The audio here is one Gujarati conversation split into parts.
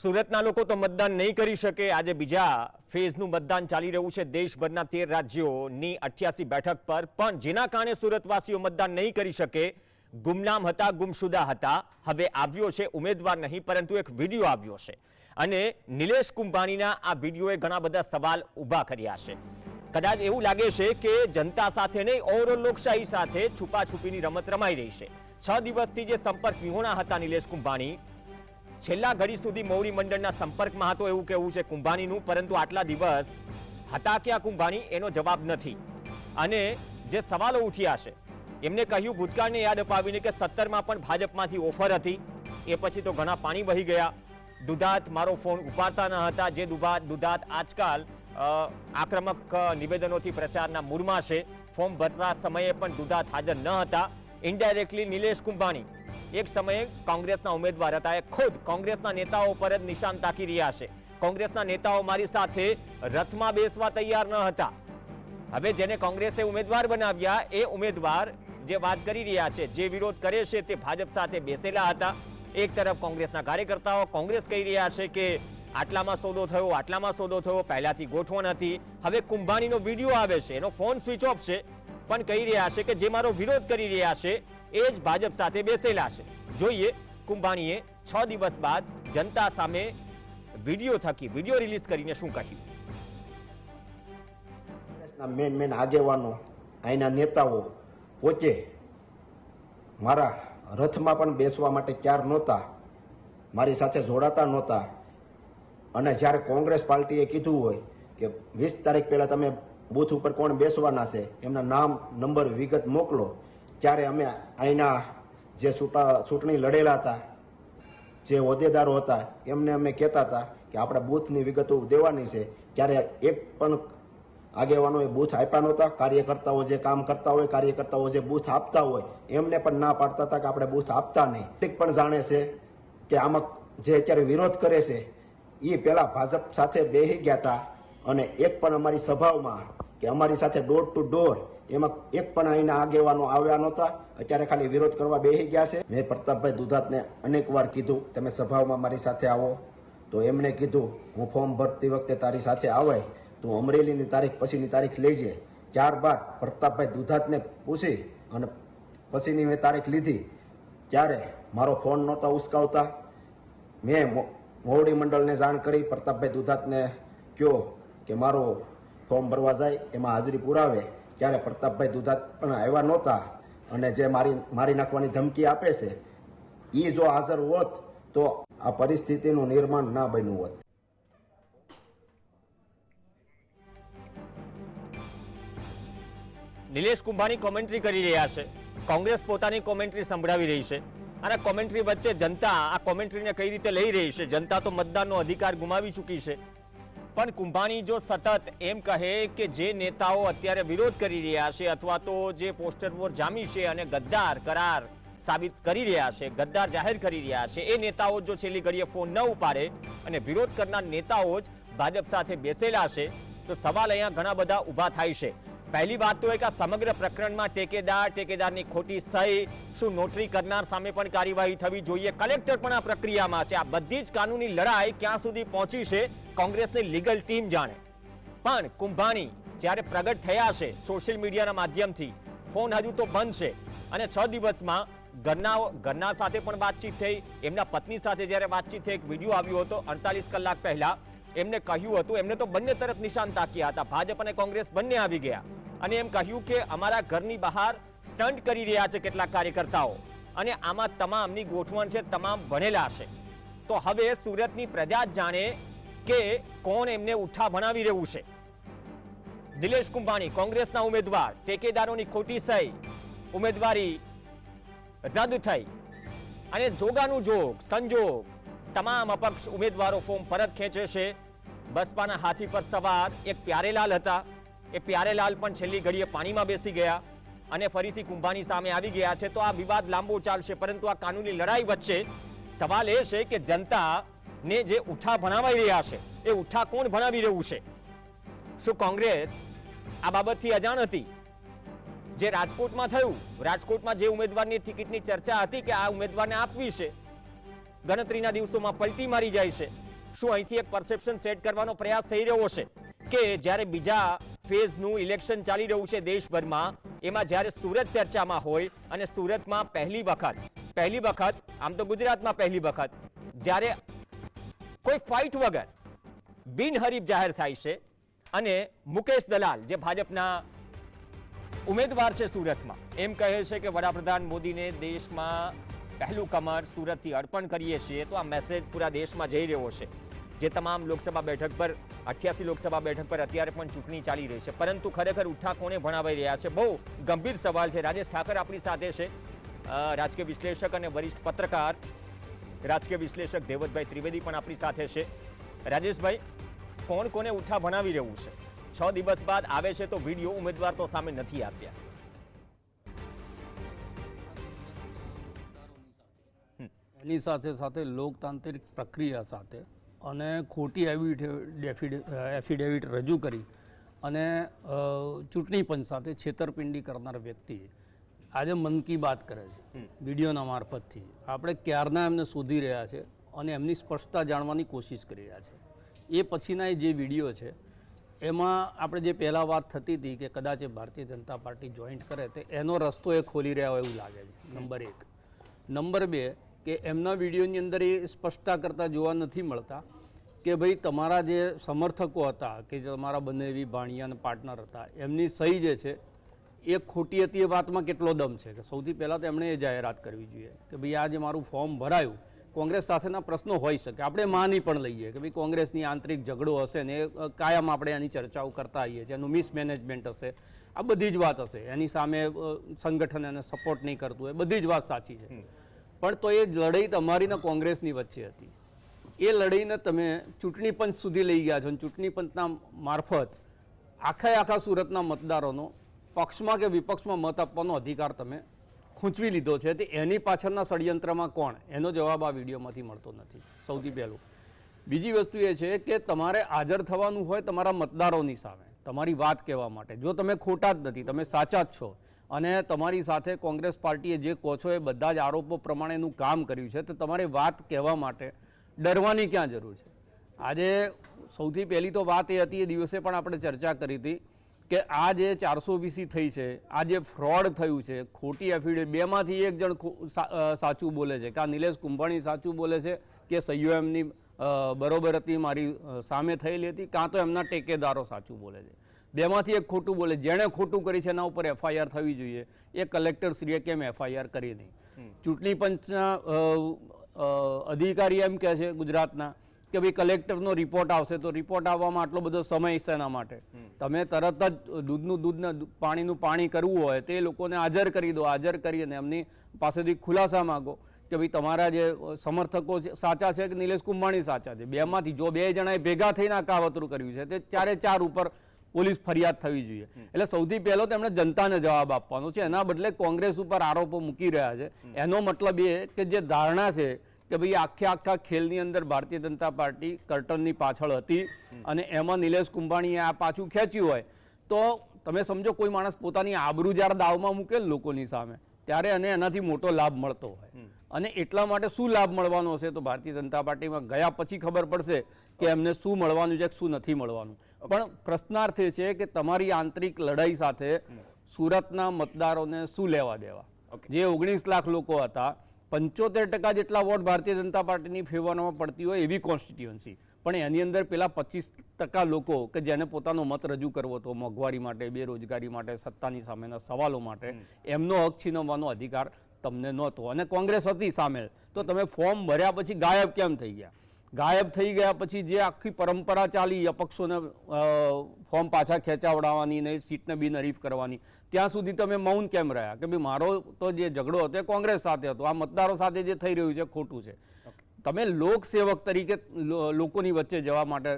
સુરતના લોકો તો મતદાન નહીં કરી શકે। આજે બીજા ફેઝનું મતદાન ચાલી રહ્યું છે દેશભરના 13 રાજ્યોની 88 બેઠક પર, પણ જેના કારણે સુરતવાસીઓ મતદાન નહીં કરી શકે, ગુમનામ હતા, ગુમશુદા હતા। હવે આવ્યો છે ઉમેદવાર નહીં પરંતુ એક વિડીયો આવ્યો છે અને નિલેશ કુંભાણીના આ વિડીયોએ ઘણા બધા સવાલ ઊભા કર્યા છે। કદાચ એવું લાગે છે કે જનતા સાથે નહીં, ઓવરઓલ લોકશાહી સાથે છુપાછુપીની રમત રમાઈ રહી છે। 6 દિવસથી જે સંપર્ક વિહોણા હતા નિલેશ કુંભાણી, છેલ્લા ઘડી સુધી મોવડી મંડળના સંપર્કમાં હતો એવું કહેવું છે કુંભાણીનું, પરંતુ આટલા દિવસ હતા ક્યાં કુંભાણી એનો જવાબ નથી। અને જે સવાલો ઉઠ્યા છે એમને કહ્યું, ભૂતકાળને યાદ અપાવીને કે 17માં પણ ભાજપમાંથી ઓફર હતી, એ પછી તો ઘણા પાણી વહી ગયા। દુધાત મારો ફોન ઉપાડતા ન હતા, જે દુધાત આજકાલ આક્રમક નિવેદનોથી પ્રચારના મૂડમાં છે। ફોર્મ ભરતા સમયે પણ દુધાત હાજર ન હતા। ઇનડાયરેક્ટલી નિલેશ કુંભાણી એક સમયે કોંગ્રેસના ઉમેદવાર હતા, એ ખુદ કોંગ્રેસના નેતાઓ પર જ નિશાન તાકી રહ્યા છે। કોંગ્રેસના નેતાઓ મારી સાથે રથમાં બેસવા તૈયાર ન હતા। હવે જેને કોંગ્રેસે ઉમેદવાર બનાવ્યા એ ઉમેદવાર જે વાત કરી રહ્યા છે, જે વિરોધ કરે છે, તે ભાજપ સાથે બેસેલા હતા। એક તરફ કોંગ્રેસના કાર્યકર્તાઓ કોંગ્રેસ કહી રહ્યા છે કે આટલામાં સોદો થયો, આટલામાં સોદો થયો, પહેલાથી ગોઠવણ હતી। હવે કુંભાણીનો વિડીયો આવે છે, એનો ફોન સ્વિચ ઓફ છે, પણ કહી રહ્યા છે કે જે મારો વિરોધ કરી રહ્યા છે એ જ ભાજપ સાથે બેસેલા છે। જોઈએ કુંભાણીએ 6 દિવસ બાદ જનતા સામે વિડીયો થકી વિડીયો રિલીઝ કરીને શું કહ્યું। મેન આગેવાનો, અહીંના નેતાઓ પોતે મારા રથમાં પણ બેસવા માટે તૈયાર નહોતા, મારી સાથે જોડાતા નહોતા। અને જ્યારે કોંગ્રેસ પાર્ટીએ કીધું હોય કે 20 તારીખ પહેલા તમે બૂથ ઉપર કોણ બેસવાના છે, એમના નામ, નંબર, વિગત મોકલો, ત્યારે અમે અહીંના જે ચૂંટણી લડેલા હતા, જે હોદ્દેદારો હતા, એમને અમે કહેતા હતા કે આપણે બૂથની વિગતો દેવાની છે। ત્યારે એક પણ આગેવાનોએ બૂથ આપ્યા નહોતા। કાર્યકર્તાઓ જે કામ કરતા હોય, કાર્યકર્તાઓ જે બૂથ આપતા હોય, એમને પણ ના પાડતા હતા કે આપણે બૂથ આપતા નહીં। ઠીક પણ જાણે છે કે આમાં જે અત્યારે વિરોધ કરે છે એ પહેલા ભાજપ સાથે બેસી ગયા હતા, અને એક પણ અમારી સભાઓમાં કે અમારી સાથે ડોર ટુ ડોર એમાં એક પણ અહીંના આગેવાનો આવ્યા નહોતા। અત્યારે ખાલી વિરોધ કરવા બેસી ગયા છે। મેં પ્રતાપભાઈ દુધાતને અનેક વાર કીધું તમે સભાઓમાં મારી સાથે આવો, તો એમણે કીધું હું ફોર્મ ભરતી વખતે તારી સાથે આવે તું અમરેલીની તારીખ પછીની તારીખ લેજે। ત્યારબાદ પ્રતાપભાઈ દુધાતને પૂછી અને પછીની મેં તારીખ લીધી, ત્યારે મારો ફોન નહોતા ઉસકાવતા। મેં મોવડી મંડળને જાણ કરી, પ્રતાપભાઈ દુધાતને કહ્યો કે મારો ફોર્મ ભરવા જાય એમાં હાજરી પુરાવે, ત્યારે પ્રતાપભાઈ દુધાત પણ આવ્યા નહોતા। અને જે મારી નાખવાની ધમકી આપે છે એ જો હાજર હોત તો આ પરિસ્થિતિનું નિર્માણ ના બન્યું હોત। નિલેશ કુંભાણી કોમેન્ટ્રી કરી રહ્યા છે, કોંગ્રેસ પોતાની કોમેન્ટ્રી સંભળાવી રહી છે, અને કોમેન્ટ્રી વચ્ચે જનતા આ કોમેન્ટ્રીને કઈ રીતે લઈ રહી છે। જનતા તો મતદાનનો અધિકાર ગુમાવી ચૂકી છે, પણ કુંભાણી જો સતત એમ કહે કે જે નેતાઓ અત્યારે વિરોધ કરી રહ્યા છે અથવા તો જે પોસ્ટર પર જામી છે અને ગદ્દાર કરાર સાબિત કરી રહ્યા છે, ગદ્દાર જાહેર કરી રહ્યા છે, એ નેતાઓ જો છેલ્લી ઘડીએ ફોન ન ઉપાડે અને વિરોધ કરનાર નેતાઓ જ ભાજપ સાથે બેસેલા છે, તો સવાલ અહીંયા ઘણા બધા ઊભા થાય છે। પહેલી વાત તો એ કે આ સમગ્ર પ્રકરણમાં ઠેકેદારની ખોટી સહી, શું નોટરી કરનાર સામે પણ કાર્યવાહી થવી જોઈએ, કલેક્ટર પણ આ પ્રક્રિયામાં છે। આ બધી જ કાનૂની લડાઈ ક્યાં સુધી પહોંચી છે કોંગ્રેસની લીગલ ટીમ જાણે, પણ કુંભાણી જ્યારે પ્રગટ થયા છે સોશિયલ મીડિયાના માધ્યમથી, ફોન હજુ તો બંધ છે, અને 6 દિવસમાં ઘરના સાથે પણ વાતચીત થઈ, એમના પત્ની સાથે જ્યારે વાતચીત થઈ, એક વિડીયો આવ્યો હતો 48 કલાક પહેલા, એમને કહ્યું હતું, એમને તો બંને તરફ નિશાન તાક્યા હતા, ભાજપ અને કોંગ્રેસ બંને આવી ગયા, અને એમ કહ્યું કે અમારા ઘરની બહાર સ્ટન્ટ કરી રહ્યા છે કેટલાક કાર્યકર્તાઓ, અને આમાં તમામની ગોઠવણ છે, તમામ ભણેલા છે। તો હવે સુરતની પ્રજા જ જાણે કે કોણ એમને ઉઠા ભણાવી રહ્યું છે। નિલેશ કુંભાણી કોંગ્રેસના ઉમેદવાર, ઠેકેદારોની ખોટી સહી, ઉમેદવારી રદ થઈ, અને જોગાનું જોગ સંજોગ તમામ અપક્ષ ઉમેદવારો ફોર્મ પરત ખેંચે છે। બસપાના હાથી પર સવાર એક પ્યારેલાલ હતા, એ પ્યારેલાલ પણ છેલ્લી ઘડીએ પાણીમાં બેસી ગયા અને ફરીથી કુંભાણી સામે આવી ગયા છે। તો આ વિવાદ લાંબો ચાલશે, પરંતુ આ કાનૂની લડાઈ વચ્ચે સવાલ એ છે કે જનતાને જે ઉઠા ભણાવી રહ્યા છે એ ઉઠા કોણ ભણાવી રહ્યું છે? શું કોંગ્રેસ આ બાબતથી અજાણ હતી? જે રાજકોટમાં થયું, રાજકોટમાં જે ઉમેદવારની ટિકિટની ચર્ચા હતી કે આ ઉમેદવારને આપવી છે, ગણતરીના દિવસોમાં પલટી મારી જાય છે, શું અહીંથી એક પરસેપ્શન સેટ કરવાનો પ્રયાસ થઈ રહ્યો છે કે જ્યારે બીજા ફેઝનું ઇલેક્શન ચાલી રહ્યું છે દેશભરમાં, એમાં જ્યારે સુરત ચર્ચામાં હોય અને સુરતમાં પહેલી વખત આમ તો ગુજરાતમાં પહેલી વખત જ્યારે કોઈ ફાઇટ વગર બિનહરીફ જાહેર થાય છે અને મુકેશ દલાલ જે ભાજપના ઉમેદવાર છે સુરતમાં એમ કહે છે કે વડાપ્રધાન મોદીને દેશમાં પહેલું કમર સુરતથી અર્પણ કરીએ છીએ, તો આ મેસેજ પૂરા દેશમાં જઈ રહ્યો છે. જે તમામ લોકસભા બેઠક પર 88 લોકસભા બેઠક પર અત્યારે પણ ચૂંટણી ચાલી રહી છે, પરંતુ ખરેખર ઉઠા કોણે ભણાવાઈ રહ્યા છે? બહુ ગંભીર સવાલ છે. રાજેશ ઠાકર આપણી સાથે છે, રાજકીય વિશ્લેષક અને વરિષ્ઠ પત્રકાર, રાજકીય વિશ્લેષક દેવતભાઈ ત્રિવેદી પણ આપણી સાથે છે. રાજેશભાઈ, કોણ કોને ઉઠા ભણાવી રહ્યું છે? 6 દિવસ બાદ આવે છે તો વિડીયો, ઉમેદવાર તો સામે નથી આપ્યા. એની સાથે સાથે લોકતાંત્રિક પ્રક્રિયા સાથે અને ખોટી એફિડેવિટ રજૂ કરી અને ચૂંટણી પંચ સાથે છેતરપિંડી કરનાર વ્યક્તિ આજે મન કી બાત કરે છે વિડીયોના મારફતથી. આપણે ક્યારના એમને શોધી રહ્યા છે અને એમની સ્પષ્ટતા જાણવાની કોશિશ કરી રહ્યા છે. એ પછીના જે વિડીયો છે એમાં આપણે જે પહેલાં વાત થતી હતી કે કદાચ એ ભારતીય જનતા પાર્ટી જોઈન્ટ કરે તો એનો રસ્તો એ ખોલી રહ્યા હોય એવું લાગે છે. નંબર 1. નંબર 2 કે એમના વિડીયોની અંદર એ સ્પષ્ટતા કરતા જોવા નથી મળતા કે ભાઈ તમારા જે સમર્થકો હતા કે જે તમારા બંને એવી ભાણિયા અને પાર્ટનર હતા એમની સહી જે છે એ ખોટી હતી. એ વાતમાં કેટલો દમ છે કે સૌથી પહેલાં તો એમણે એ જાહેરાત કરવી જોઈએ કે ભાઈ આ જે મારું ફોર્મ ભરાયું, કોંગ્રેસ સાથેના પ્રશ્નો હોઈ શકે, આપણે માની પણ લઈએ કે ભાઈ કોંગ્રેસની આંતરિક ઝઘડો હશે ને કાયમ આપણે એની ચર્ચાઓ કરતા આવીએ છીએ, એનું મિસમેનેજમેન્ટ હશે, આ બધી જ વાત હશે, એની સામે સંગઠન એને સપોર્ટ નહીં કરતું, એ બધી જ વાત સાચી છે. પણ તો એ લડાઈ તમારી ને કોંગ્રેસની વચ્ચે હતી. એ લડાઈને તમે ચૂંટણી પંચ સુધી લઈ ગયા છો અને ચૂંટણી પંચના મારફત આખા સુરતના મતદારોનો પક્ષમાં કે વિપક્ષમાં મત આપવાનો અધિકાર તમે ખૂંચવી લીધો છે. તે એની પાછળના ષડયંત્રમાં કોણ, એનો જવાબ આ વિડીયોમાંથી મળતો નથી. સૌથી પહેલું. બીજી વસ્તુ એ છે કે તમારે હાજર થવાનું હોય તમારા મતદારોની સામે તમારી વાત કહેવા માટે. જો તમે ખોટા જ નથી, તમે સાચા જ છો અને તમારી સાથે કોંગ્રેસ પાર્ટીએ જે કહો છો એ બધા જ આરોપો પ્રમાણેનું કામ કર્યું છે, તો તમારે વાત કહેવા માટે ડરવાની ક્યાં જરૂર છે? આજે સૌથી પહેલી તો વાત એ હતી, એ દિવસે પણ આપણે ચર્ચા કરી હતી કે આ જે 420 થઈ છે, આ જે ફ્રોડ થયું છે, ખોટી એફિડેવિટ, બેમાંથી એક જણ સાચું બોલે છે કે આ નિલેશ કુંભાણી સાચું બોલે છે કે સહીઓ એમની બરોબર હતી, મારી સામે થયેલી હતી, કાં તો એમના ટેકેદારો સાચું બોલે છે. બેમાંથી એક ખોટું બોલે. જેણે ખોટું કરી છે એના ઉપર એફઆઈઆર થવી જોઈએ. એ કલેક્ટરશ્રીએ કેમ એફઆઈઆર કરી નહીં? ચૂંટણી પંચના અધિકારી એમ કહે છે ગુજરાતના કે ભાઈ કલેક્ટરનો રિપોર્ટ આવશે, તો રિપોર્ટ આવવામાં આટલો બધો સમય છે એના માટે. તમે તરત જ દૂધનું દૂધ ને પાણીનું પાણી કરવું હોય તો એ લોકોને હાજર કરી દો. હાજર કરીને એમની પાસેથી ખુલાસા માગો કે ભાઈ તમારા જે સમર્થકો સાચા છે કે નિલેશ કુંભાણી સાચા છે. બેમાંથી જો 2 જણાએ ભેગા થઈને આ કાવતરું કર્યું છે તે 4 ઉપર પોલીસ ફરિયાદ થવી જોઈએ. એટલે સૌથી પહેલો તેમણે જનતાને જવાબ આપવાનો છે. એના બદલે કોંગ્રેસ ઉપર આરોપો મૂકી રહ્યા છે. એનો મતલબ એ કે જે ધારણા છે કે ભાઈ આખા ખેલની અંદર ભારતીય જનતા પાર્ટી કર્ટનની પાછળ હતી અને એમાં નિલેશ કુંભાણીએ આ પાછું ખેંચ્યું હોય, તો તમે સમજો કોઈ માણસ પોતાની આબરૂ જ્યારે દાવમાં મૂકે લોકોની સામે ત્યારે એને એનાથી મોટો લાભ મળતો હોય. અને એટલા માટે શું લાભ મળવાનો હશે તો ભારતીય જનતા પાર્ટીમાં ગયા પછી ખબર પડશે કે એમને શું મળવાનું છે, શું નથી મળવાનું. પણ પ્રશ્નાર્થ એ છે કે તમારી આંતરિક લડાઈ સાથે સુરતના મતદારોને શું લેવા દેવા? જે 19 લાખ લોકો હતા, 75% જેટલા વોટ ભારતીય જનતા પાર્ટીની ફેવરમાં પડતી હોય એવી કોન્સ્ટિટ્યુઅન્સી, પણ એની અંદર પેલા 25% લોકો કે જેને પોતાનો મત રજૂ કરવો હતો મોંઘવારી માટે, બેરોજગારી માટે, સત્તાની સામેના સવાલો માટે, એમનો હક છીનવવાનો અધિકાર તમને નહોતો અને કોંગ્રેસ હતી સામેલ. તો તમે ફોર્મ ભર્યા પછી ગાયબ કેમ થઈ ગયા? ગાયબ થઈ ગયા પછી જે આખી પરંપરા ચાલી અપક્ષોને ફોર્મ પાછા ખેંચાવડાવવાની ને સીટને બિનહરીફ કરવાની, ત્યાં સુધી તમે મૌન કેમ રહ્યા કે ભાઈ મારો તો જે ઝઘડો હતો એ કોંગ્રેસ સાથે હતો, આ મતદારો સાથે જે થઈ રહ્યું છે ખોટું છે? તમે લોકસેવક તરીકે લોકોની વચ્ચે જવા માટે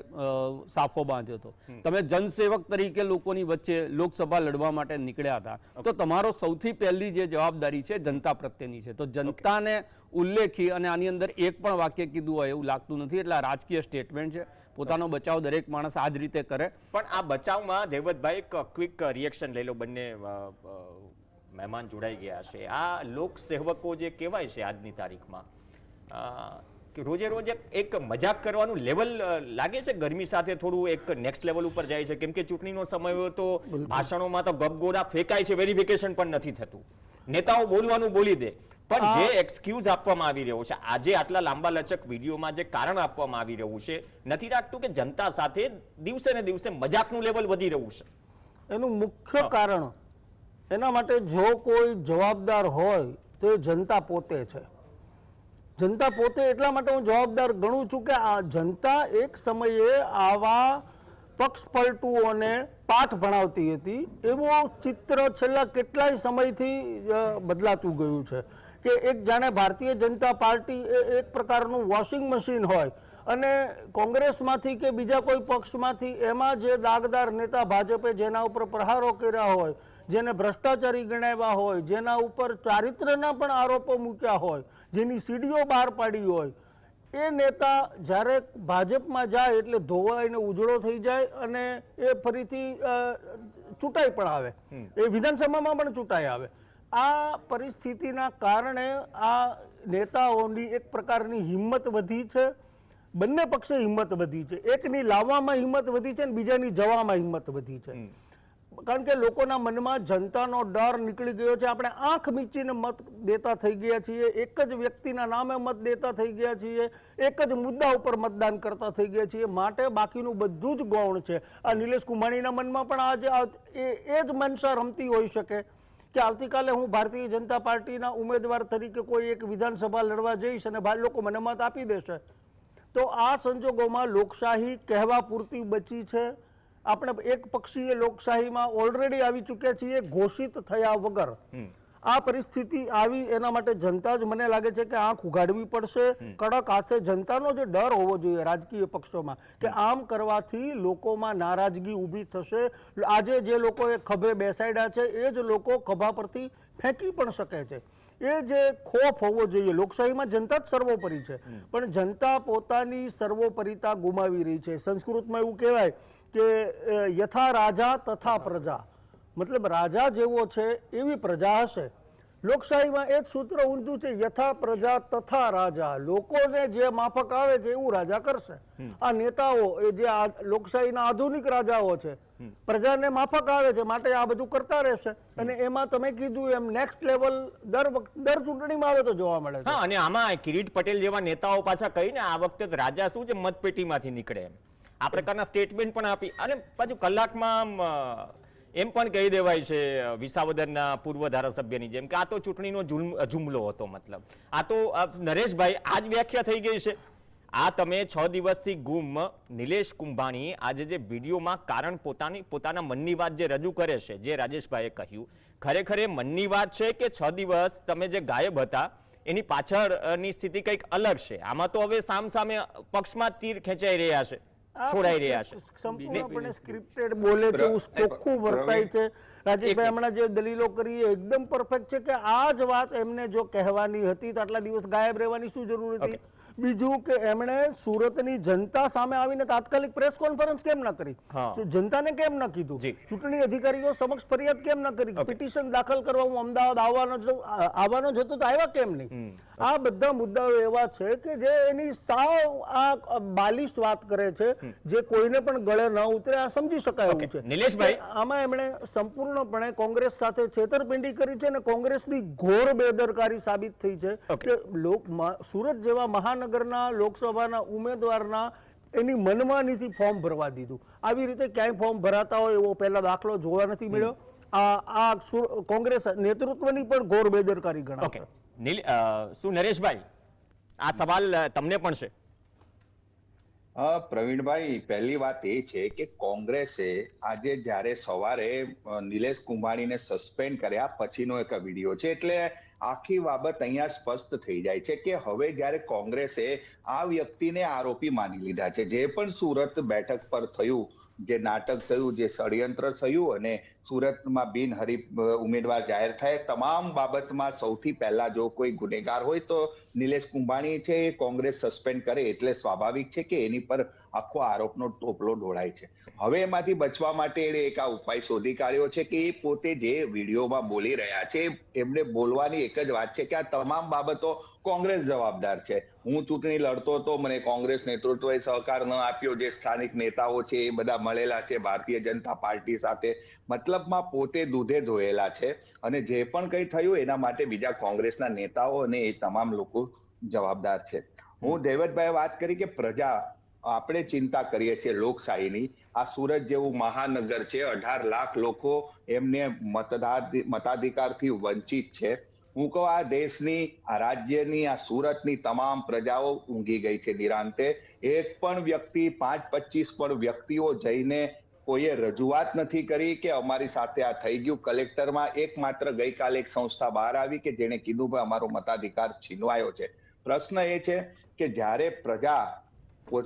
સાફો બાંધ્યો હતો, તમે જનસેવક તરીકે લોકોની વચ્ચે લોકસભા લડવા માટે નીકળ્યા હતા. તો તમારો સૌથી પહેલી જે જવાબદારી છે જનતા પ્રત્યેની છે. તો જનતાને ઉલ્લેખી અને આની અંદર એક પણ વાક્ય કીધું હોય એવું લાગતું નથી. એટલે આ રાજકીય સ્ટેટમેન્ટ છે. પોતાનો બચાવ દરેક માણસ આ જ રીતે કરે. પણ આ બચાવમાં દેવતભાઈ એક ક્વિક રિએક્શન લઈ લો. બંને મહેમાન જોડાઈ ગયા છે. આ લોકસેવકો જે કહેવાય છે આજની તારીખમાં, રોજે રોજ એક મજાક કરવાનું લેવલ લાગે છે ગરમી સાથે થોડું એક નેક્સ્ટ લેવલ ઉપર જાય છે? કેમ કે ચૂંટણીનો સમય હોય તો ભાષણોમાં તો ગપગોળા ફેંકાય છે, વેરિફિકેશન પણ નથી થતું, નેતાઓ બોલવાનું બોલી દે, પણ જે એક્સક્યુઝ આપવામાં આવી રહ્યો છે આજે આટલા લાંબા લચક વિડીયોમાં જે કારણ આપવામાં આવી રહ્યું છે, નથી લાગતું કે જનતા સાથે દિવસે ને દિવસે મજાકનું લેવલ વધી રહ્યું છે? એનું મુખ્ય કારણ, એના માટે જો કોઈ જવાબદાર હોય તો એ જનતા પોતે છે. જનતા પોતે એટલા માટે હું જવાબદાર ગણું છું કે આ જનતા એક સમયે આવા પક્ષ પલટુઓને પાઠ ભણાવતી હતી. એવું ચિત્ર છેલ્લા કેટલાય સમયથી બદલાતું ગયું છે કે એક જાણે ભારતીય જનતા પાર્ટી એક પ્રકારનું વોશિંગ મશીન હોય અને કોંગ્રેસમાંથી કે બીજા કોઈ પક્ષમાંથી એમાં જે દાગદાર નેતા ભાજપે જેના ઉપર પ્રહારો કર્યા હોય, જેને ભ્રષ્ટાચારી ગણાવ્યા હોય, જેના ઉપર ચારિત્ર્યના પણ આરોપો મૂક્યા હોય, જેની સીડીઓ બહાર પાડી હોય, એ નેતા જ્યારે ભાજપમાં જાય એટલે ધોવાઈને ઉજળો થઈ જાય અને એ ફરીથી ચૂંટાઈ પણ આવે, એ વિધાનસભામાં પણ ચૂંટાઈ આવે. આ પરિસ્થિતિના કારણે આ નેતાઓની એક પ્રકારની હિંમત વધી છે. બંને પક્ષે હિંમત વધી છે. એકની લાવવામાં હિંમત વધી છે અને બીજાની જવામાં હિંમત વધી છે. કારણ કે લોકોના મનમાં જનતાનો ડર નીકળી ગયો છે. આપણે આંખ મીચીને મત દેતા થઈ ગયા છીએ, એક જ વ્યક્તિના નામે મત દેતા થઈ ગયા છીએ, એક જ મુદ્દા ઉપર મતદાન કરતા થઈ ગયા છીએ. માટે બાકીનું બધું જ ગૌણ છે. આ નિલેશ કુંભાણીના મનમાં પણ આજે એ જ મનસા રમતી હોઈ શકે કે આવતીકાલે હું ભારતીય જનતા પાર્ટીના ઉમેદવાર તરીકે કોઈ એક વિધાનસભા લડવા જઈશ અને લોકો મને મત આપી દેશે. તો આ સંજોગોમાં લોકશાહી કહેવા પૂરતી બચી છે. આપણે એક પક્ષીય લોકશાહીમાં ઓલરેડી આવી ચૂક્યા છીએ ઘોષિત થયા વગર. આ પરિસ્થિતિ આવી એના માટે જનતા જ મને લાગે છે કે આંખ ઉઘાડવી પડશે. કડક હાથે જનતાનો જે ડર હોવો જોઈએ રાજકીય પક્ષોમાં કે આમ કરવાથી લોકોમાં નારાજગી ઊભી થશે. આજે જે લોકોએ ખભે બેસાડ્યા છે એ જ લોકો ખભા પરથી ફેંકી પણ શકે છે. એ જે ખોફ હોવો જોઈએ. લોકશાહીમાં જનતા જ સર્વોપરી છે, પણ જનતા પોતાની સર્વોપરિતા ગુમાવી રહી છે. સંસ્કૃતમાં એવું કહેવાય કે યથા રાજા તથા પ્રજા, મતલબ રાજા જેવો છે એવી પ્રજા હશે. લોકશાહીમાં એ જ સૂત્ર ઊંધું છે, યથા પ્રજા તથા રાજા. લોકોને જે માફક આવે છે એવું રાજા કરશે. આ નેતાઓ એ જે લોકશાહીના આધુનિક રાજાઓ છે, પ્રજાને માફક આવે છે માટે આ બધું કરતા રહેશે. અને એમાં તમે કીધું એમ નેક્સ્ટ લેવલ દર ચૂંટણીમાં આવે તો જોવા મળે છે. હા, અને આમાં કિરીટ પટેલ જેવા નેતાઓ પાછા કહીને આ વખતે રાજા શું છે મતપેટીમાંથી નીકળે એમ આ પ્રકારના સ્ટેટમેન્ટ પણ આપી અને પાછું કલાકમાં એમ પણ કહી દેવાય છે વિસાવદરના પૂર્વ ધારાસભ્યની જેમ કે આ તો ચૂંટણીનો જુમલો હતો. મતલબ આ તો નરેશભાઈ આ જ વ્યાખ્યા થઈ ગઈ છે. આ તમે 6 દિવસથી ગુમ નિલેશ કુંભાણી આજે જે વિડીયોમાં કારણ પોતાના મનની વાત જે રજૂ કરે છે, જે રાજેશભાઈએ કહ્યું ખરેખર એ મનની વાત છે કે 6 દિવસ તમે જે ગાયબ હતા એની પાછળની સ્થિતિ કંઈક અલગ છે? આમાં તો હવે સામે પક્ષમાં તીર ખેંચાઈ રહ્યા છે, છોડાઈ રહ્યા છે. સંપૂર્ણપણે સ્ક્રિપ્ટેડ બોલે છે, ચોખ્ખું વર્તાય છે. રાજેશભાઈ હમણાં જે દલીલો કરી એકદમ પરફેક્ટ છે કે આ જ વાત એમને જો કહેવાની હતી તો આટલા દિવસ ગાયબ રહેવાની શું જરૂર હતી? બીજું કે એમણે સુરતની જનતા સામે આવીને તાત્કાલિક પ્રેસ કોન્ફરન્સ કેમ ન કરી? જનતાને કેમ ન કીધું? ચૂંટણી અધિકારીઓ સમક્ષ ફરિયાદ કેમ ન કરી? પિટિશન દાખલ કરવા હું અમદાવાદ આવવાનો જ હતો તો આવ્યા કેમ નહીં? આ બધા મુદ્દાઓ એવા છે કે જે એની સાવ આ બાલિશ વાત કરે છે, જે કોઈને પણ ગળે ન ઉતરે. આ સમજી શકાય એવું છે. નિલેશભાઈ, આમાં એમણે સંપૂર્ણપણે કોંગ્રેસ સાથે છેતરપિંડી કરી છે અને કોંગ્રેસની ઘોર બેદરકારી સાબિત થઈ છે કે સુરત જેવા મહાનગરના લોકસભાના ઉમેદવારના એની મનમાનીથી ફોર્મ ભરવા દીધું. આવી રીતે ક્યાંય ફોર્મ ભરાતા હોય એવો પહેલા દાખલો જોવા નથી મળ્યો. આ કોંગ્રેસ નેતૃત્વની પણ ઘોર બેદરકારી ગણાય. શું નરેશભાઈ આ સવાલ તમને પણ છે? પ્રવીણભાઈ, પહેલી વાત એ છે કે કોંગ્રેસે આજે જ્યારે સવારે નિલેશ કુંભાણીને સસ્પેન્ડ કર્યા પછીનો એક વિડીયો છે, એટલે આખી બાબત અહીંયા સ્પષ્ટ થઈ જાય છે કે હવે જ્યારે કોંગ્રેસે આ વ્યક્તિને આરોપી માની લીધા છે. જે પણ સુરત બેઠક પર થયું, જે નાટક થયું, જે ષડયંત્ર થયું અને સુરતમાં બિનહરીફ ઉમેદવાર જાહેર થાય, તમામ બાબતમાં સૌથી પહેલા જો કોઈ ગુનેગાર હોય તો નિલેશ કુંભાણી છે. એ કોંગ્રેસ સસ્પેન્ડ કરે એટલે સ્વાભાવિક છે કે એની પર આખો આરોપનો ટોપલો ઢોળાય છે. હવે એમાંથી બચવા માટે એણે એક આ ઉપાય શોધી કાઢ્યો છે કે એ પોતે જે વિડીયોમાં બોલી રહ્યા છે એમને બોલવાની એક જ વાત છે કે આ તમામ બાબતો કોંગ્રેસ જવાબદાર છે. હું ચૂંટણી લડતો હતો, મને કોંગ્રેસ નેતૃત્વએ સહકાર ન આપ્યો. જે સ્થાનિક નેતાઓ છે એ બધા મળેલા છે ભારતીય જનતા પાર્ટી સાથે, મતલબમાં પોતે દૂધે ધોયેલા છે. અને જે પણ કંઈ થયું એના માટે બીજા કોંગ્રેસના નેતાઓ અને એ તમામ લોકો જવાબદાર છે. હું દેવતભાઈ વાત કરી કે પ્રજા, આપણે ચિંતા કરીએ છીએ લોકશાહીની. આ સુરત જેવું મહાનગર છે, 18 લાખ લોકો એમને મતાધિકારથી વંચિત છે. હું કહું આ દેશની, આ રાજ્યની, આ સુરતની તમામ પ્રજાઓ ઊંઘી ગઈ છે નિરાંતે. એક પણ વ્યક્તિ, 5-25 પણ વ્યક્તિઓ જઈને કોઈએ રજૂઆત નથી કરી કે અમારી સાથે આ થઈ ગયું. કલેક્ટરમાં એકમાત્ર ગઈકાલે એક સંસ્થા બહાર આવી કે જેણે કીધું ભાઈ અમારો મતાધિકાર છીનવાયો છે. પ્રશ્ન એ છે કે જ્યારે પ્રજા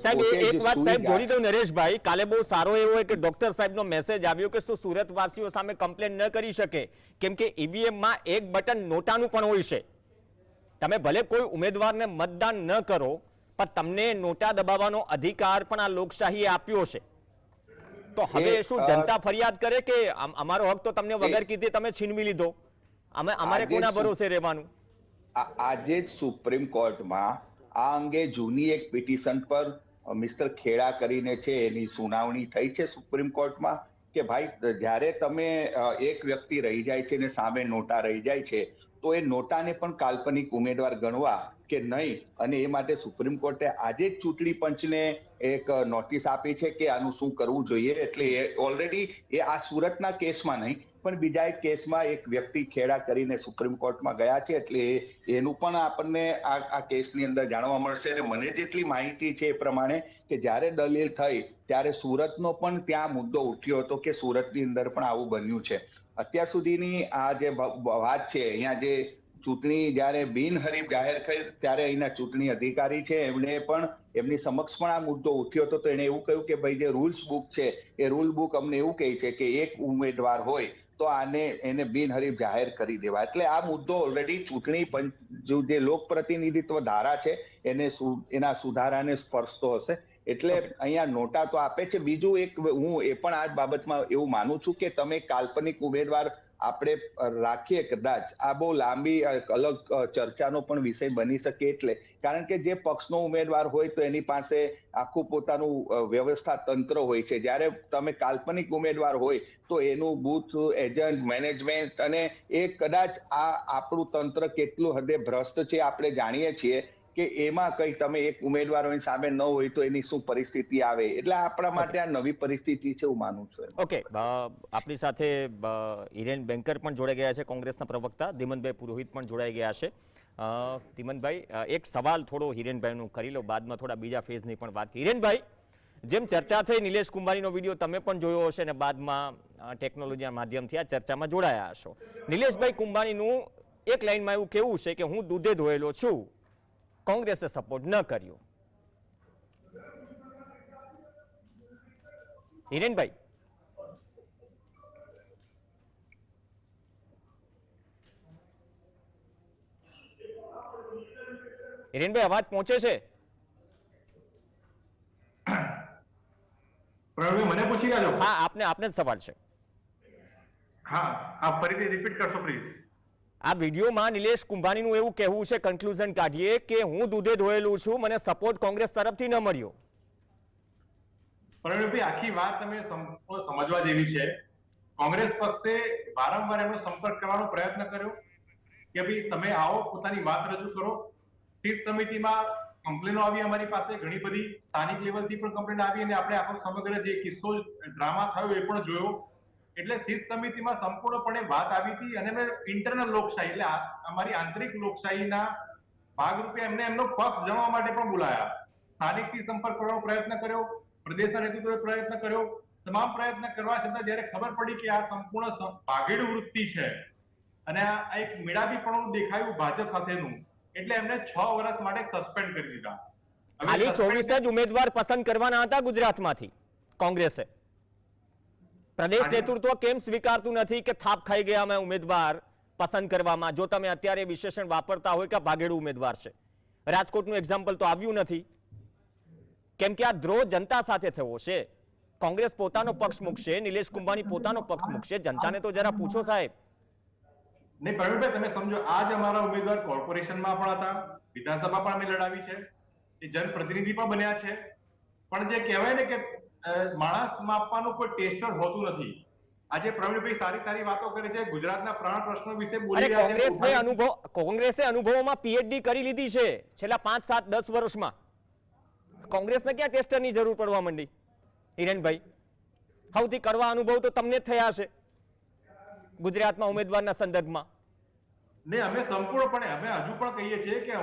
સાહેબ એક વાત સાહેબ જોડી દઉં નરેશભાઈ, કાલે બહુ સારો એવો કે ડોક્ટર સાહેબનો મેસેજ આવ્યો કે શું સુરતવાસીઓ સામે કમ્પ્લેન ન કરી શકે, કેમ કે ઈવીએમમાં એક બટન નોટાનું પણ હોય છે. તમે ભલે કોઈ ઉમેદવારને મતદાન ન કરો પણ તમને નોટા દબાવવાનો અધિકાર પણ આ લોકશાહીએ આપ્યો છે. તો હવે શું જનતા ફરિયાદ કરે કે અમારો હક તો તમને વગર કીધે તમે છીનવી લીધો, અમારે કોના ભરોસે રહેવાનું? આજે જ સુપ્રીમ કોર્ટમાં આ અંગે જૂની એક પિટિશન પર મિસ્ટર ખેડા કરીને છે એની સુનાવણી થઈ છે સુપ્રીમ કોર્ટમાં કે ભાઈ જ્યારે તમે એક વ્યક્તિ રહી જાય છે ને સામે નોટા રહી જાય છે તો એ નોટાને પણ કાલ્પનિક ઉમેદવાર ગણવા કે નહીં. અને એ માટે સુપ્રીમ કોર્ટે આજે જ ચૂંટણી પંચને એક નોટિસ આપી છે કે આનું શું કરવું જોઈએ. એટલે ઓલરેડી એ આ સુરતના કેસમાં નહીં પણ બીજા એક કેસમાં એક વ્યક્તિ ખેડા કરીને સુપ્રીમ કોર્ટમાં ગયા છે. એટલે એનું પણ આપણને આ કેસની અંદર જાણવા મળશે. અને મને જેટલી માહિતી છે એ પ્રમાણે કે જ્યારે દલીલ થઈ ત્યારે સુરતનો પણ ત્યાં મુદ્દો ઉઠ્યો હતો કે સુરતની અંદર પણ આવું બન્યું છે. અત્યાર સુધીની આ જે વાત છે, અહીંયા જે ચૂંટણી જ્યારે બિનહરીફ જાહેર થઈ ત્યારે અહીંના ચૂંટણી અધિકારી છે એમણે પણ એમની સમક્ષ પણ આ મુદ્દો ઉઠ્યો હતો. તો એને એવું કહ્યું કે ભાઈ જે રૂલ્સ બુક છે એ રૂલ બુક અમને એવું કહે છે કે એક ઉમેદવાર હોય તો એને બિનહરીફ જાહેર કરી દેવા. એટલે આ મુદ્દો ઓલરેડી ચૂંટણી પંચ જે લોક પ્રતિનિધિત્વ ધારા છે એના સુધારાને સ્પર્શતો હશે. એટલે અહીંયા નોટા તો આપે છે. બીજું એક હું એ પણ આ બાબતમાં એવું માનું છું કે તમે કાલ્પનિક ઉમેદવાર આપણે રાખીએ કદાચ, આ બહુ લાંબી અલગ ચર્ચાનો પણ વિષય બની શકે. એટલે કારણ કે જે પક્ષનો ઉમેદવાર હોય તો એની પાસે આખું પોતાનું વ્યવસ્થા તંત્ર હોય છે. જ્યારે તમે કાલ્પનિક ઉમેદવાર હોય તો એનું બૂથ એજન્ટ મેનેજમેન્ટ અને એ કદાચ આ આપણું તંત્ર કેટલું હદે ભ્રષ્ટ છે આપણે જાણીએ છીએ કે એમાં કઈ તમે એક ઉમેદવારોની સામે ન હોય તો એની શું પરિસ્થિતિ આવે. એટલે આપણા માટે આ નવી પરિસ્થિતિ છે હું માનું છું. ઓકે, આપણી સાથે હિરેન બેંકર પણ જોડાઈ ગયા છે, કોંગ્રેસના પ્રવક્તા ધીમનભાઈ પુરોહિત પણ જોડાઈ ગયા છે. ધીમનભાઈ, એક સવાલ થોડો હિરેનભાઈનું કરી લો, બાદમાં થોડા બીજા ફેઝની પણ વાત. હિરેનભાઈ, જેમ ચર્ચા થઈ નિલેશ કુંભાણીનો વિડીયો તમે પણ જોયો હશે અને બાદમાં ટેકનોલોજીના માધ્યમથી આ ચર્ચામાં જોડાયા હશો. નિલેશભાઈ કુંભાણીનું એક લાઈનમાં એવું કેવું છે કે હું દૂધે ધોયેલો છું, કોંગ્રેસે સપોર્ટ ન કર્યો. હિરેનભાઈ, અવાજ પહોંચે છે? મને પૂછી રહ્યા છો? હા, આપને જ સવાલ છે. હા, આપ ફરીથી રિપીટ કરશો પ્લીઝ. આ વિડીયોમાં નિલેશ કુંભાણીનું એવું કહેવું છે, કન્ક્લુઝન કાઢીએ કે હું દૂધે ધોયેલું છું, મને સપોર્ટ કોંગ્રેસ તરફથી ન મળ્યો. પ્રવીણભાઈ, આખી વાત તમે સમજવા જેવી છે. કોંગ્રેસ પક્ષે વારંવાર એનો સંપર્ક કરવાનો પ્રયત્ન કર્યો કે ભાઈ તમે આવો, પોતાની વાત રજૂ કરો. સ્થિત સમિતિમાં કમ્પ્લેનો આવી અમારી પાસે, ઘણી બધી સ્થાનિક લેવલથી પણ કમ્પ્લેન આવી અને આપણે આખો સમગ્ર જે કિસ્સો ડ્રામા થયો એ પણ જોયો. એટલે સ્થિત સમિતિમાં સંપૂર્ણપણે વાત આવી હતી અને અમે ઇન્ટરનલ લોકશાહી એટલે અમારી આંતરિક લોકશાહીના ભાગરૂપે એમને એમનો પક્ષ જણાવવા માટે પણ બોલાયા. સ્થાનિકથી સંપર્ક કરવાનો પ્રયત્ન કર્યો, પ્રદેશના નેતૃત્વએ પ્રયત્ન કર્યો. તમામ પ્રયત્ન કરવા છતાં જ્યારે ખબર પડી કે આ સંપૂર્ણ ભાગેડુ વૃત્તિ છે અને આ એક મેળાવીપણું દેખાયું ભાજપ સાથેનું, એટલે એમને 6 વર્ષ માટે સસ્પેન્ડ કરી દીધા. ખાલી 24 જ ઉમેદવાર પસંદ કરવાના હતા ગુજરાતમાંથી કોંગ્રેસે. પ્રદેશ નેતૃત્વ કેમ સ્વીકારતું નથી કે થાપ ખાઈ ગયા અમે ઉમેદવાર પસંદ કરવામાં? જો તમે અત્યારે વિશેષણ વાપરતા હોય કે ભાગેડુ ઉમેદવાર છે. રાજકોટનું એક્ઝામ્પલ તો આવ્યું નથી, કેમ કે આ દ્રોહ જનતા સાથે થયો છે. કોંગ્રેસ પોતાનો પક્ષ મૂકશે, નિલેશ કુંભાણી પોતાનો પક્ષ મૂકશે. જનતાને તો જરા પૂછો સાહેબ. નહીં પ્રવીણભાઈ, તમે સમજો, આજ અમારા ઉમેદવાર કોર્પોરેશનમાં પણ હતા, વિધાનસભા પણ અમે લડાવી છે, એ જનપ્રતિનિધિ પણ બન્યા છે, પણ જે કહેવાય ને કે માણસ માપવાનું કોઈ ટેસ્ટર હોતું નથી. આજે પ્રવીણભાઈ સારી સારી વાતો કરે છે, ગુજરાતના પ્રાણ પ્રશ્નો વિશે બોલી અરે રહ્યા છે. કોંગ્રેસે અનુભવોમાં પીએચડી કરી લીધી છે છેલ્લા 5, 7, 10 વર્ષમાં. કોંગ્રેસને ક્યાં ટેસ્ટરની જરૂર પડવા માંડી હિરેનભાઈ? સૌથી કડવા અનુભવ તો તમને જ થયા છે ગુજરાતમાં ઉમેદવારના સંદર્ભમાં. ને અમે સંપૂર્ણપણે અમે હજુ પણ કહીએ છીએ કે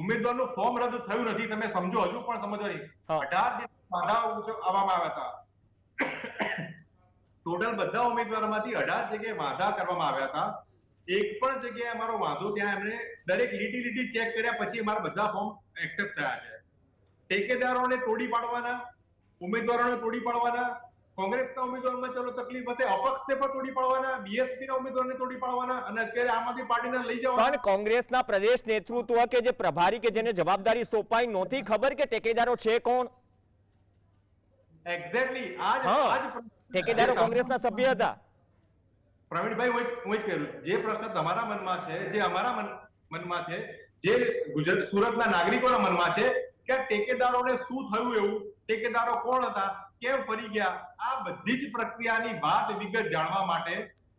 ઉમેદવારનું ફોર્મ રદ થયું નથી. તમે સમજો, હજુ પણ સમજવાની 18 જેટલા વાંધા આવવામાં આવ્યા હતા. ટોટલ બધા ઉમેદવારોમાંથી 18 જગ્યાએ વાંધા કરવામાં આવ્યા હતા. એક પણ જગ્યાએ અમારો વાંધો ત્યાં એમણે દરેક લીટી ચેક કર્યા પછી અમારા બધા ફોર્મ એક્સેપ્ટ થયા છે. ઠેકેદારોને તોડી પાડવાના, ઉમેદવારોને તોડી પાડવાના, કોંગ્રેસના ઉમેદવારોમાં ચલો તકલીફ હશે, અપક્ષને પણ તોડી પાડવાના, બીએસપી ના ઉમેદવારને તોડી પાડવાના, અને અત્યારે આમ આદમી પાર્ટીને લઈ જવાના. પણ કોંગ્રેસના પ્રદેશ નેતૃત્વ કે જે પ્રભારી કે જેને જવાબદારી સોંપાઈ નહોતી ખબર કે ટેકેદારો છે કોણ? એક્ઝેક્ટલી આજ ઠેકેદારો કોંગ્રેસના સભ્ય હતા. પ્રવીણભાઈ, હું જ કહ્યું, જે પ્રશ્ન તમારા મનમાં છે, જે અમારા મનમાં છે, જે સુરતના નાગરિકોના મનમાં છે કે ઠેકેદારોને શું થયું, એવું ઠેકેદારો કોણ હતા, કેમ ફરી ગયા, આ બધી જ પ્રક્રિયાની વાત વિગત જાણવા માટે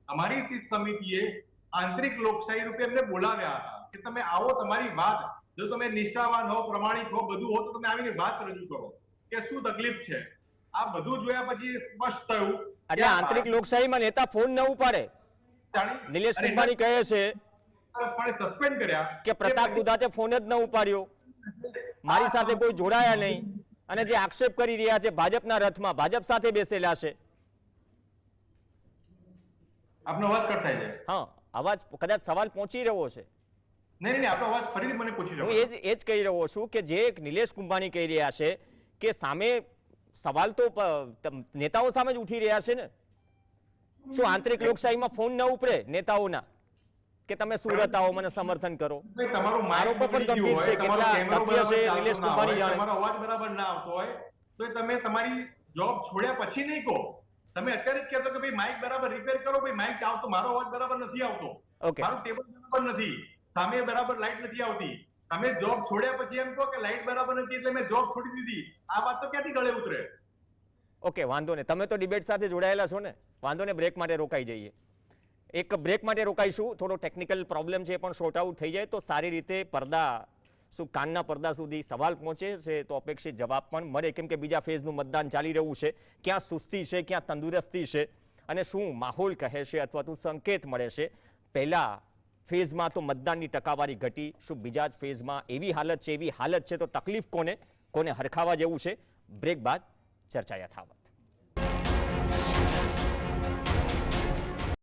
અમારી શિસ્ત સમિતિએ આંતરિક લોકશાહી રૂપે એમને બોલાવ્યા હતા કે તમે આવો, તમારી વાત, જો તમે નિષ્ઠાવાન હો, પ્રમાણિક હો, બધું હો, તો તમે આવીને વાત રજૂ કરો કે શું તકલીફ છે. આ બધું જોયા પછી સ્પષ્ટ થયું. એટલે આંતરિક લોકશાહીમાં નેતા ફોન ન ઉપાડે. નિલેશ કુંભાણી કહે છે સસ્પેન્ડ કર્યા કે પ્રતાપ દુધાતે ફોન જ ન ઉપાડ્યો, મારી સાથે કોઈ જોડાયા નહીં, અને જે આક્ષેપ કરી રહ્યા છે ભાજપના રથમાં ભાજપ સાથે બેસેલા છે. આપનો અવાજ કટ થાય છે. હા, અવાજ કદાચ સવાલ પહોંચી રહ્યો છે. નહીં, આપનો અવાજ ફરીથી મને પૂછી હું એ જ કહી રહ્યો છું કે જે નિલેશ કુંભાણી કહી રહ્યા છે કે સામે સવાલ તો નેતાઓ સામે જ ઉઠી રહ્યા છે ને. શું આંતરિક લોકશાહીમાં ફોન ન ઉપડે નેતાઓના કે તમે સુરત આવો, મને સમર્થન કરો? આરોપો પણ ગંભીર છે. કેટલા તથ્ય છે નિલેશ કુંભાણી જાણે. તમારો અવાજ બરાબર ના આવતો હોય તો તમે તમારી જોબ છોડ્યા પછી નહીં કહો. તમે અત્યારે જ કહેતો કે ભાઈ માઇક બરાબર રિપેર કરો, ભાઈ માઇક આવતો, મારો અવાજ બરાબર નથી આવતો, મારું ટેબલ બરાબર નથી, સામે બરાબર લાઈટ નથી આવતી. તમે જોબ છોડ્યા પછી એમ કહો કે લાઈટ બરાબર નથી એટલે મેં જોબ છોડી દીધી. આ વાત તો ક્યાંથી ગળે ઉતરે? ઓકે, વાંધો નહીં, તમે તો ડિબેટ સાથે જોડાયેલા છો ને, વાંધો ને. બ્રેક માટે રોકાઈ જઈએ, એક બ્રેક માટે રોકાઈશું. થોડો ટેકનિકલ પ્રોબ્લેમ છે પણ શોર્ટ આઉટ થઈ જાય તો સારી રીતે કાનના પડદા સુધી સવાલ પહોંચે છે તો અપેક્ષિત જવાબ પણ મળે. કેમ કે બીજા ફેઝનું મતદાન ચાલી રહ્યું છે. ક્યાં સુસ્તી છે, ક્યાં તંદુરસ્તી છે, અને શું માહોલ કહે છે અથવા તો સંકેત મળે છે. પહેલા ફેઝમાં તો મતદાનની ટકાવારી ઘટી, શું બીજા જ ફેઝમાં એવી હાલત છે તો તકલીફ કોને હરખાવા જેવું છે? બ્રેક બાદ ચર્ચા યથાવત.